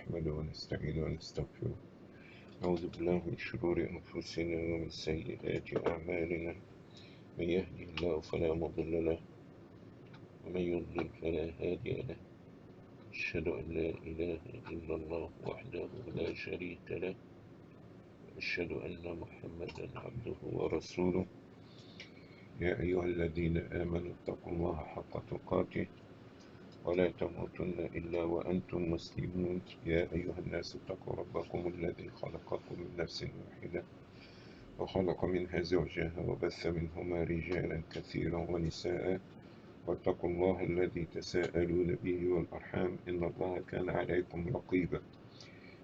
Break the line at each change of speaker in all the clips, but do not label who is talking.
نحمده ونستعينه ونستغفره. أعوذ بالله من شرور أنفسنا ومن سيئات أعمالنا. من يهدي الله فلا مضل له ومن يضلل فلا هادي له. أشهد أن لا إله إلا الله وحده لا شريك له، وأشهد أن محمدا عبده ورسوله. يا أيها الذين آمنوا اتقوا الله حق تقاته ولا تموتن إلا وأنتم مسلمون. يا أيها الناس اتقوا ربكم الذي خلقكم من نفس واحدة وخلق منها زوجها وبث منهما رجالا كثيرا ونساء، واتقوا الله الذي تساءلون به والأرحام إن الله كان عليكم رقيبا.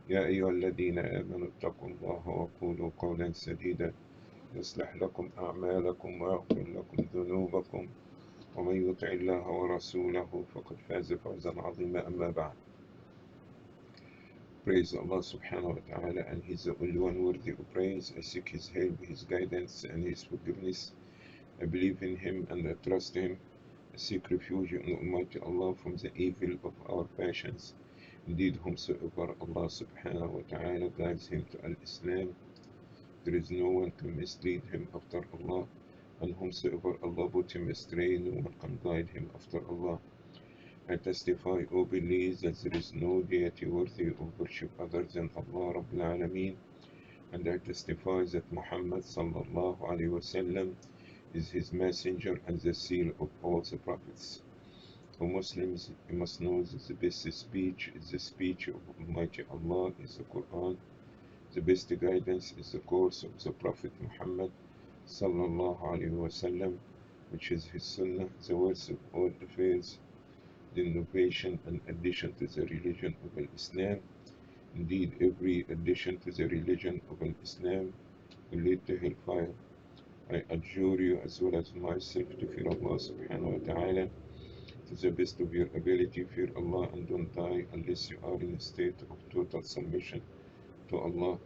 يا أيها الذين آمنوا اتقوا الله وقولوا قولا سديدا يصلح لكم أعمالكم ويغفر لكم ذنوبكم، ومن يطع الله ورسوله فقد فاز فوزا عظيما. أما بعد. Praise Allah subhanahu wa ta'ala, and He's the only one worthy of praise. I seek His help, His guidance, and His forgiveness. I believe in Him and I trust Him. I seek refuge in Almighty Allah from the evil of our passions. Indeed, whomsoever Allah subhanahu wa ta'ala guides him to Al-Islam, there is no one can mislead him after Allah, and whomsoever Allah put him astray, no one can guide him after Allah. I testify, O believers, that there is no deity worthy of worship other than Allah Rabbil Alameen, and I testify that Muhammad sallallahu alayhi wa sallam is his messenger and the seal of all the prophets. O Muslims, you must know that the best speech is the speech of Almighty Allah, is the Quran. The best guidance is the course of the Prophet Muhammad sallallahu alayhi wa sallam, which is his sunnah, the worst of all affairs, the innovation and addition to the religion of Islam. Indeed, every addition to the religion of Islam will lead to hellfire. I adjure you as well as myself to fear Allah subhanahu wa ta'ala. To the best of your ability, fear Allah and don't die unless you are in a state of total submission to Allah.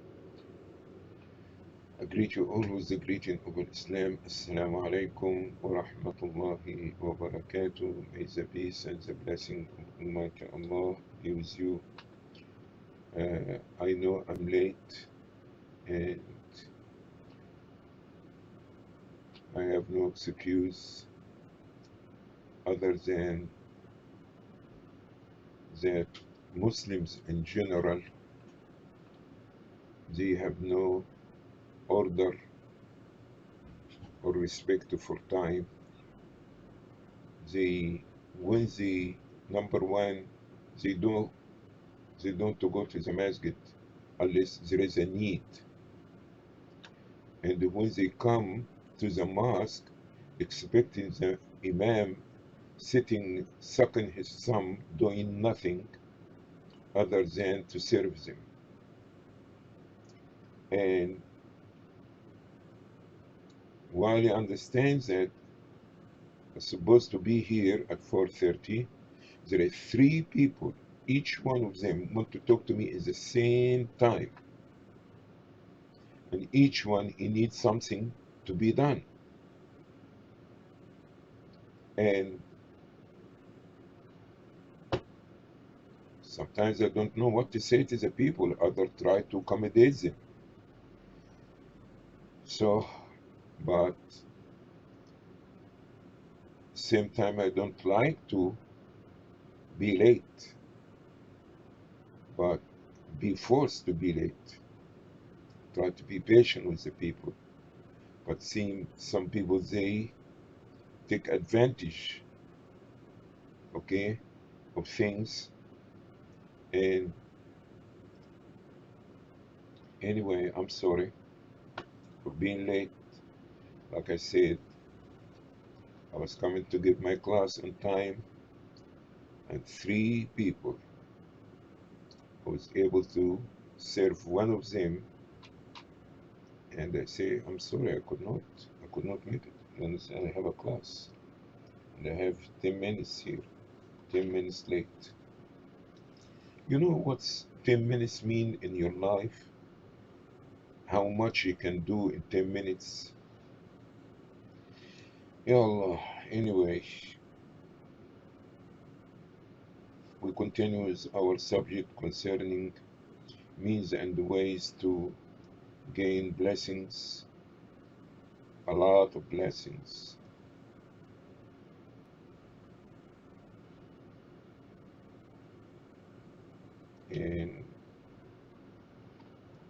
I greet you all with the greeting of Islam. Assalamu alaikum wa rahmatullahi wa barakatuh. May the peace and the blessing of Almighty Allah be with you. I know I'm late and I have no excuse other than that Muslims in general, they have no order or respect for time. When they, number one, they don't go to the masjid unless there is a need. And when they come to the mosque, expecting the imam sitting, sucking his thumb, doing nothing other than to serve them. And while he understands that I'm supposed to be here at 4:30, there are 3 people. Each one of them want to talk to me at the same time. And each one, he needs something to be done. And sometimes I don't know what to say to the people. Others try to accommodate them. So, but same time, I don't like to be late, but be forced to be late. Try to be patient with the people. But seeing some people, they take advantage, okay, of things. And anyway, I'm sorry for being late. Like I said, I was coming to give my class on time, and 3 people, I was able to serve one of them, and I say, I'm sorry, I could not make it. You understand? I have a class, and I have 10 minutes here, 10 minutes late. You know what's 10 minutes mean in your life? How much you can do in 10 minutes? Ya Allah, anyway. We continue with our subject concerning means and ways to gain blessings, a lot of blessings. And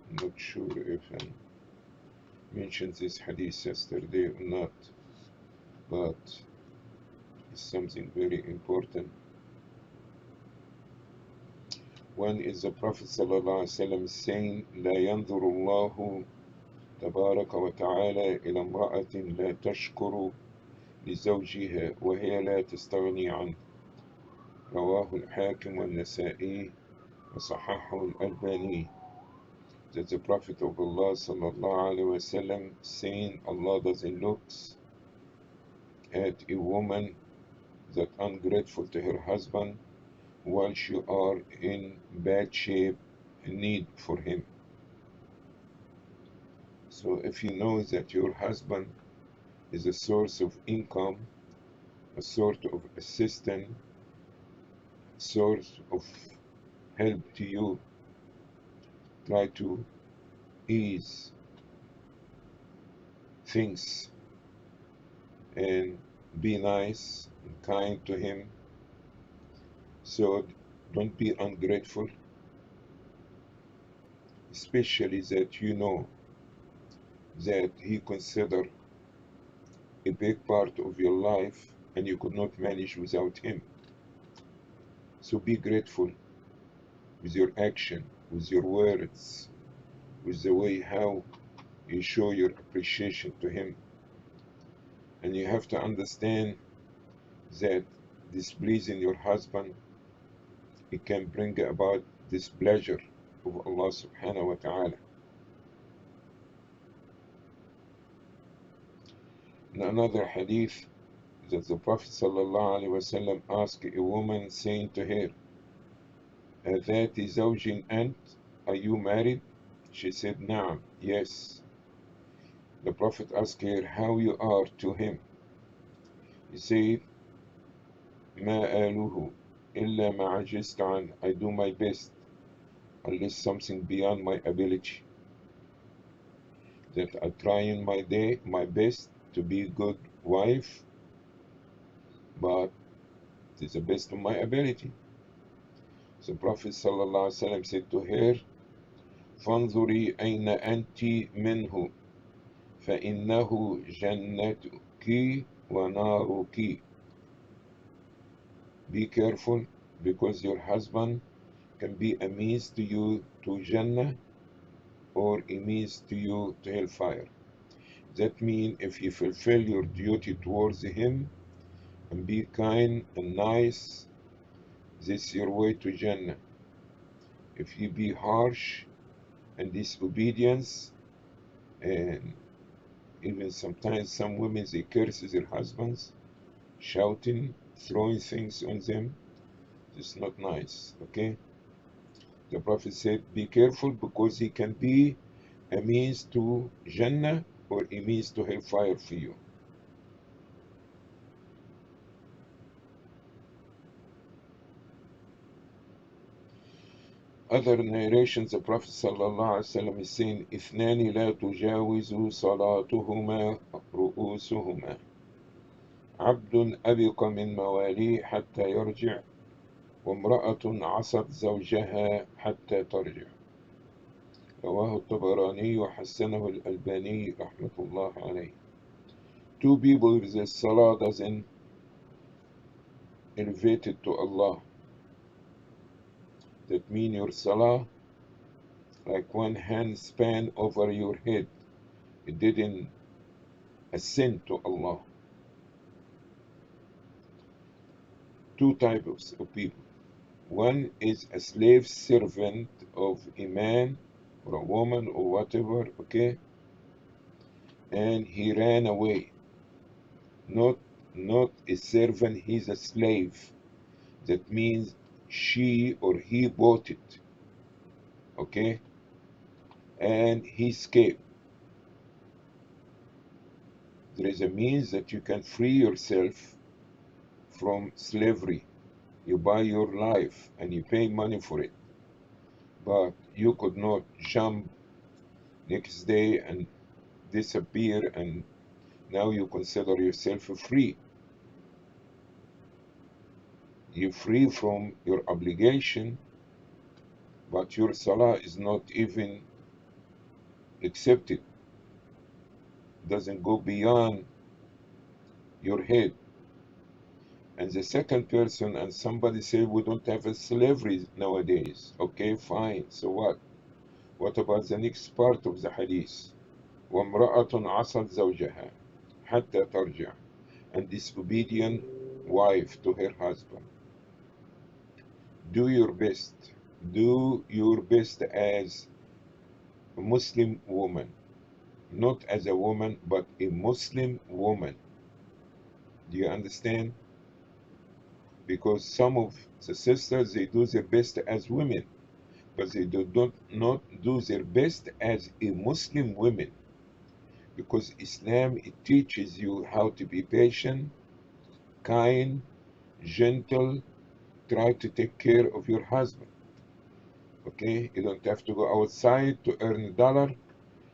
I'm not sure if I mentioned this hadith yesterday or not, but it's something very important. One is the Prophet ﷺ saying, لا ينظر الله تبارك وتعالى إلى امرأة لا تشكر لزوجها وهي لا تستغني عنه. رواه الحاكم والنسائي وصححه الألباني. That the Prophet of Allah sallallahu alaihi wasallam saying, Allah doesn't look at a woman that ungrateful to her husband while she are in bad shape and need for him. So if you know that your husband is a source of income, a sort of assistant, source of help to you, try to ease things and be nice and kind to him. So don't be ungrateful, especially that you know that he consider a big part of your life and you could not manage without him. So be grateful with your action, with your words, with the way how you show your appreciation to him. And you have to understand that displeasing your husband, it can bring about displeasure of Allah subhanahu wa ta'ala. In another hadith, that the Prophet sallallahu alaihi wasallam asked a woman saying to her, "Adati zawjin ant? Are you married?" She said, "Na'am, yes." The Prophet asked her how you are to him. He said, "Ma aluhu illa ma ajiztu an." I do my best unless something beyond my ability. That I try in my best to be a good wife, but it is the best of my ability. So Prophet sallallahu alaihi wasallam said to her, فانظري أين أنت منه فإنه جنتك ونارك. Be careful, because your husband can be a means to you to Jannah or a means to you to hellfire. That means if you fulfill your duty towards him and be kind and nice, this is your way to Jannah. If you be harsh and disobedience, and even sometimes some women, they curse their husbands, shouting, throwing things on them. It's not nice, okay? The Prophet said, be careful, because he can be a means to Jannah or a means to hellfire for you. Other narrations, the Prophet ﷺ is saying, اثنان لا تجاوز صلاتهما رؤوسهما عبد أبق من مواليه حتى يرجع وامرأة عصت زوجها حتى ترجع. رواه الطبراني وحسنه الألباني رحمة الله عليه. Two people with the salah doesn't elevate it to Allah. That means your salah, like one hand span over your head, it didn't ascend to Allah. Two types of people. One is a slave servant of a man or a woman or whatever, okay? And he ran away. Not a servant, he's a slave. That means she or he bought it, okay? And he escaped. There is a means that you can free yourself from slavery. You buy your life and you pay money for it. But you could not jump next day and disappear, and now you consider yourself free. You're free from your obligation, but your salah is not even accepted. Doesn't go beyond your head. And the second person, and somebody say we don't have a slavery nowadays. Okay, fine. So what? What about the next part of the hadith? وَامْرَأَةٌ عَصَتْ زَوْجَهَا حَتَّى تَرْجِعَ. And disobedient wife to her husband. Do your best. Do your best as a Muslim woman. Not as a woman, but a Muslim woman. Do you understand? Because some of the sisters, they do their best as women, but they not do their best as a Muslim woman. Because Islam, it teaches you how to be patient, kind, gentle, try to take care of your husband. Okay? You don't have to go outside to earn a dollar.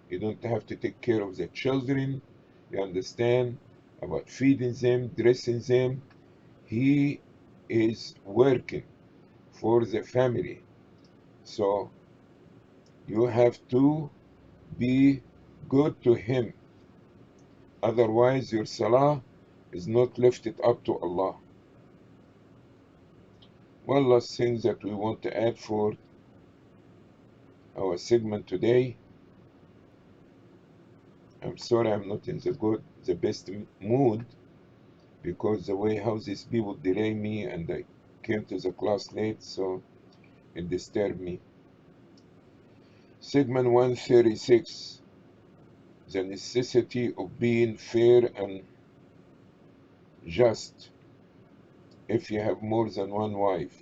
You don't have to take care of the children. You understand about feeding them, dressing them. He is working for the family. So you have to be good to him. Otherwise, your salah is not lifted up to Allah. One last thing that we want to add for our segment today. I'm sorry I'm not in the best mood, because the way how these people delay me, and I came to the class late, so it disturbed me. Segment 136, the necessity of being fair and just if you have more than one wife.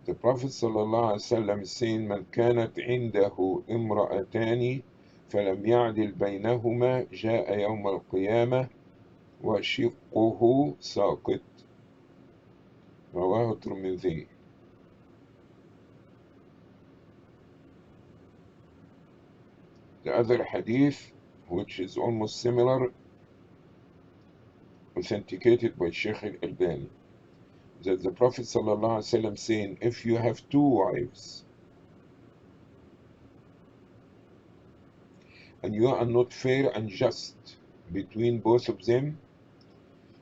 The Prophet ﷺ is saying, من كانت عنده امرأتان فلم يعدل بينهما جاء يوم القيامة وشقه ساقط. رواه الترمذي. The other hadith, which is almost similar, authenticated by Shaykh Adly, that the Prophet ﷺ saying, if you have two wives and you are not fair and just between both of them,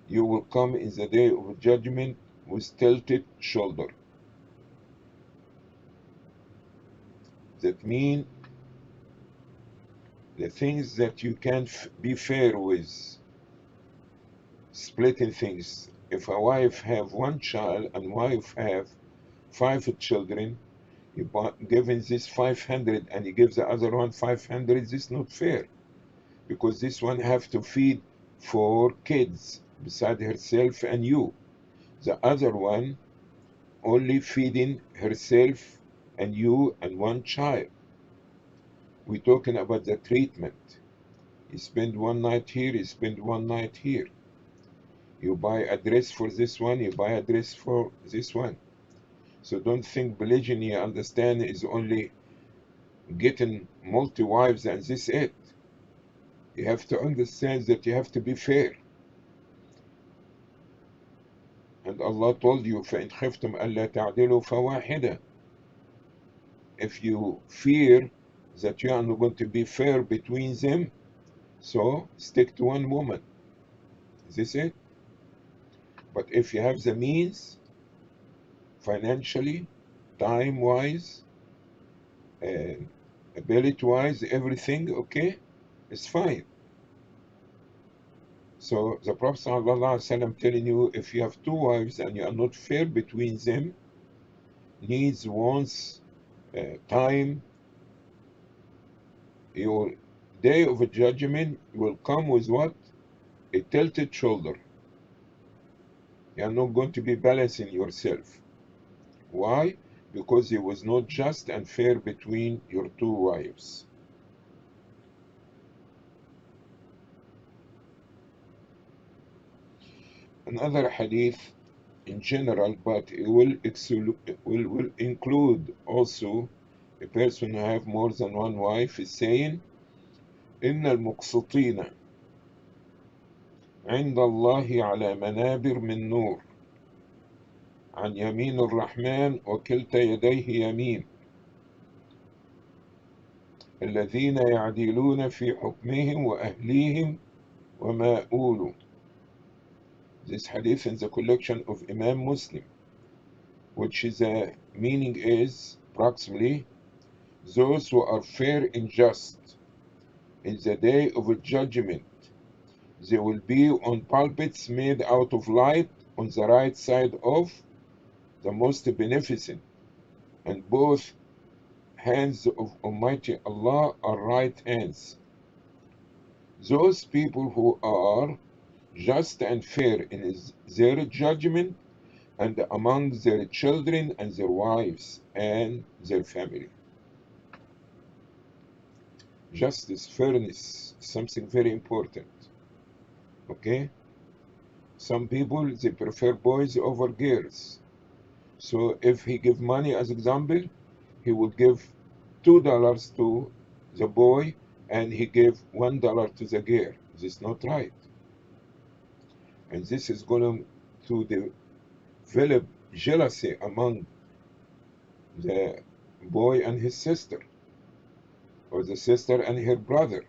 you will come in the day of judgment with tilted shoulder. That means the things that you can't be fair with, splitting things. If a wife have one child and wife have 5 children, you giving this 500 and you give the other one 500, this is not fair, because this one have to feed 4 kids beside herself and you. The other one only feeding herself and you and one child. We're talking about the treatment. You spend one night here, you spend one night here. You buy a dress for this one, you buy a dress for this one. So don't think polygyny, understand, is only getting multi-wives and this it. You have to understand that you have to be fair. And Allah told you, فَإِنْ خِفْتُمْ أَلَّا تَعْدِلُوا فَوَاحِدًا. If you fear that you are not going to be fair between them, so stick to one woman. Is this it? But if you have the means, financially, time-wise, ability-wise, everything, okay, it's fine. So the Prophet ﷺ telling you, if you have 2 wives and you are not fair between them, needs, wants, time, your day of judgment will come with what? A tilted shoulder. You are not going to be balancing yourself. Why? Because it was not just and fair between your 2 wives. another hadith in general, but it will include also a person who have more than one wife, is saying, إن المقسطين عند الله على منابر من نور عن يمين الرحمن وكلتا يديه يمين الذين يعدلون في حكمهم وأهليهم وما أولوا. This hadith in the collection of Imam Muslim, which is a meaning is approximately those who are fair and just in the day of judgment. They will be on pulpits made out of light on the right side of the most beneficent, and both hands of Almighty Allah are right hands. Those people who are just and fair in their judgment and among their children and their wives and their family. Justice, fairness, something very important. Okay? Some people, they prefer boys over girls. So if he give money as example, he will give $2 to the boy and he gave $1 to the girl. This is not right. And this is going to develop jealousy among the boy and his sister, or the sister and her brother.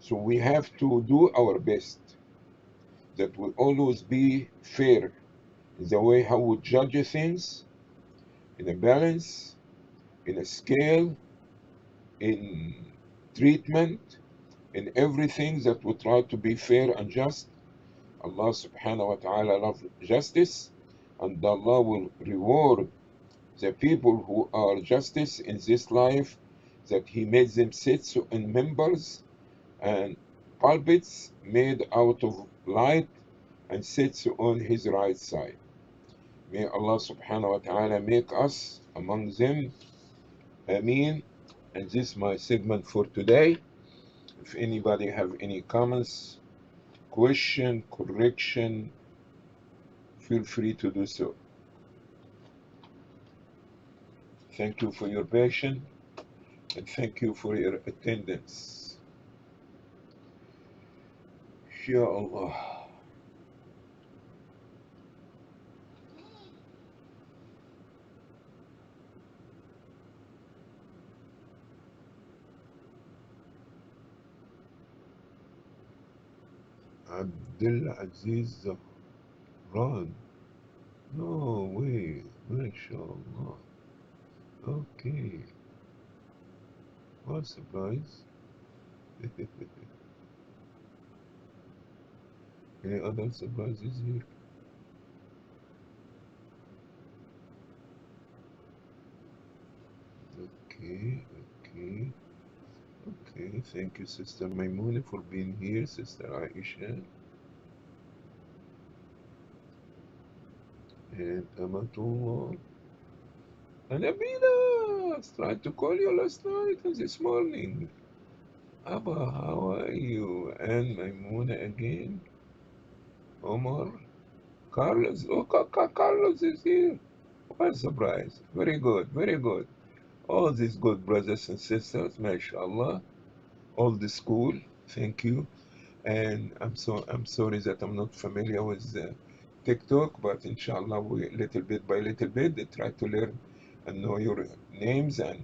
So we have to do our best that we always be fair in the way how we judge things, in a balance, in a scale, in treatment, in everything, that we try to be fair and just. Allah subhanahu wa ta'ala loves justice, and Allah will reward the people who are justice in this life, that He made them sit in members and pulpits made out of light and sits on His right side. May Allah subhanahu wa ta'ala make us among them. Ameen. And this is my segment for today. If anybody have any comments, question, correction, feel free to do so. Thank you for your patience and thank you for your attendance. Ya Allah. Abdul Aziz Zahran. No way. MashaAllah. Okay. What surprise. Any other surprises here? Okay, okay, okay. Thank you, Sister Maimuna, for being here, Sister Aisha, and Amatullah. And Amina! I tried to call you last night and this morning. Abba, how are you? And Maimuna again. Omar. Carlos. Oh, Carlos is here. What a surprise. Very good, very good. All these good brothers and sisters, mashallah. All the school. Thank you. And I'm sorry that I'm not familiar with TikTok, but inshallah we little bit by little bit they try to learn and know your names and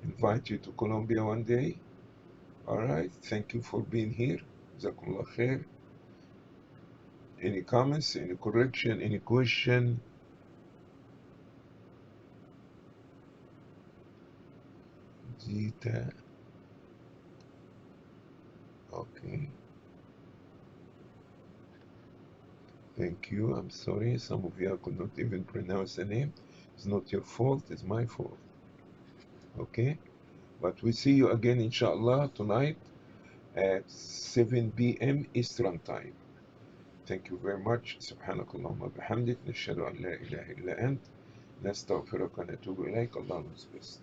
invite you to Colombia one day. All right, thank you for being here. Jazakumullah khair. Any comments, any correction, any question? Zita. Okay. Thank you. I'm sorry. Some of you could not even pronounce the name. It's not your fault. It's my fault. Okay. But we see you again, inshallah, tonight at 7 p.m. Eastern Time. Thank you very much. سبحانك اللهم وبحمدك نشهد أن لا إله إلا أنت نستغفرك ونتوب إليك. Allah knows best.